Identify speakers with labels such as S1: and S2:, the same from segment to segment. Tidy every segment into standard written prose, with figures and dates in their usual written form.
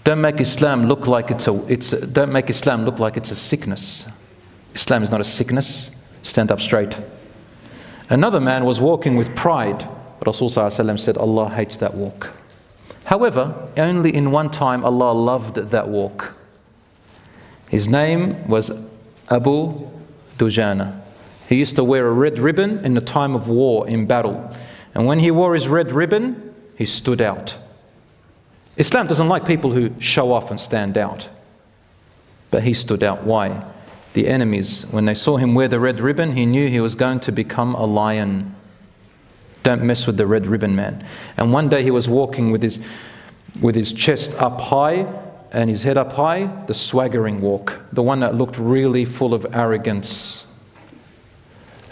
S1: Don't make Islam look like don't make Islam look like it's a sickness. Islam is not a sickness. Stand up straight. Another man was walking with pride. Rasul ﷺ said, Allah hates that walk. However, only in one time Allah loved that walk. His name was Abu Dujana. He used to wear a red ribbon in the time of war, in battle. And when he wore his red ribbon, he stood out. Islam doesn't like people who show off and stand out. But he stood out. Why? The enemies, when they saw him wear the red ribbon, he knew he was going to become a lion. Don't mess with the red ribbon man. And one day he was walking with his chest up high and his head up high, the swaggering walk, the one that looked really full of arrogance.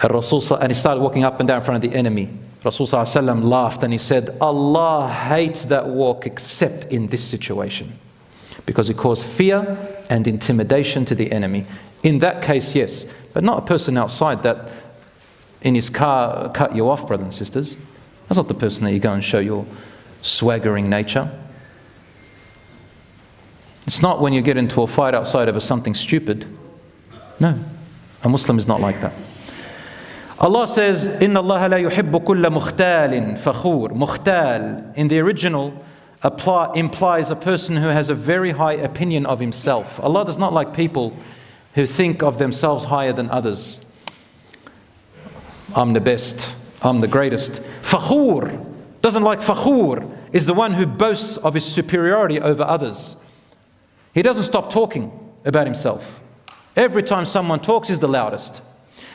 S1: And he started walking up and down in front of the enemy. Rasul ﷺ laughed and he said, Allah hates that walk except in this situation, because it caused fear and intimidation to the enemy. In that case, yes, but not a person outside that in his car cut you off, brothers and sisters. That's not the person that you go and show your swaggering nature. It's not when you get into a fight outside over something stupid. No, a Muslim is not like that. Allah says, إِنَّ اللَّهَ لَا يُحِبُّ كُلَّ مُخْتَالٍ فَخُورٍ. Mukhtal, in the original, implies a person who has a very high opinion of himself. Allah does not like people who think of themselves higher than others. I'm the best, I'm the greatest. Fakhur, doesn't like fakhur, is the one who boasts of his superiority over others. He doesn't stop talking about himself. Every time someone talks, he's the loudest.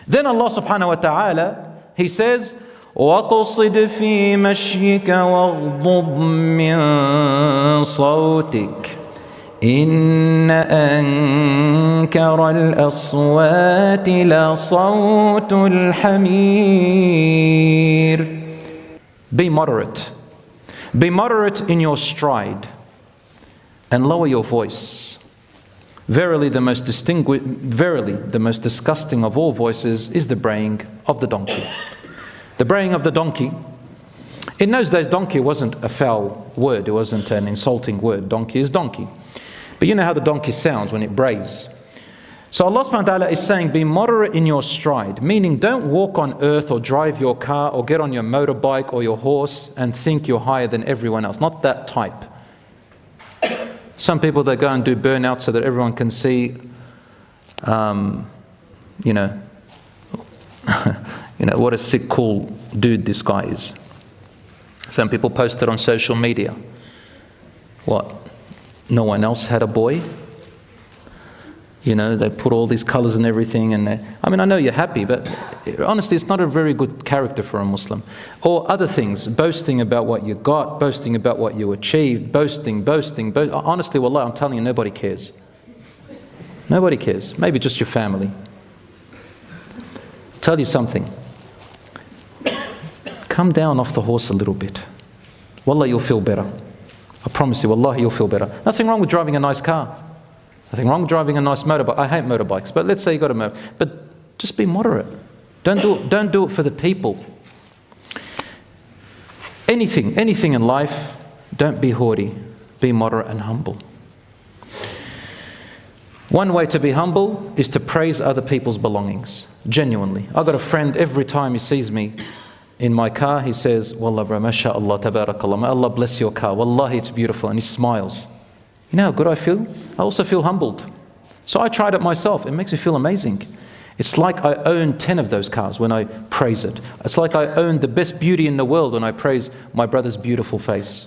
S1: Then Allah subhanahu wa ta'ala, He says, وَقُصِدْ فِي مَشْيِكَ وَاغْضُضْ مِنْ صَوْتِكَ إِنَّ أَنْكَرَ الْأَصْوَاتِ لَصَوْتُ الْحَمِيرِ. Be moderate. Be moderate in your stride and lower your voice. Verily the most disgusting of all voices is the braying of the donkey. The braying of the donkey. In those days, donkey wasn't a foul word. It wasn't an insulting word. Donkey is donkey. But you know how the donkey sounds when it brays. So Allah subhanahu wa ta'ala is saying, be moderate in your stride. Meaning, don't walk on earth or drive your car or get on your motorbike or your horse and think you're higher than everyone else. Not that type. Some people that go and do burnout so that everyone can see, what a sick, cool dude this guy is. Some people post it on social media. What? No one else had a boy? They put all these colors and everything. And I know you're happy, but honestly, it's not a very good character for a Muslim. Or other things, boasting about what you got, boasting about what you achieved, boasting. Honestly, wallah, I'm telling you, nobody cares. Nobody cares. Maybe just your family. Tell you something. Come down off the horse a little bit. Wallah, you'll feel better. I promise you, wallahi, you'll feel better. Nothing wrong with driving a nice car. Nothing wrong with driving a nice motorbike. I hate motorbikes, but let's say you got a motorbike. But just be moderate. Don't do it for the people. Anything in life, don't be haughty. Be moderate and humble. One way to be humble is to praise other people's belongings. Genuinely. I've got a friend, every time he sees me in my car, he says, Wallah bro, mashallah, tabarakallah, may Allah bless your car. Wallahi, it's beautiful. And he smiles. You know how good I feel? I also feel humbled. So I tried it myself. It makes me feel amazing. It's like I own 10 of those cars when I praise it. It's like I own the best beauty in the world when I praise my brother's beautiful face.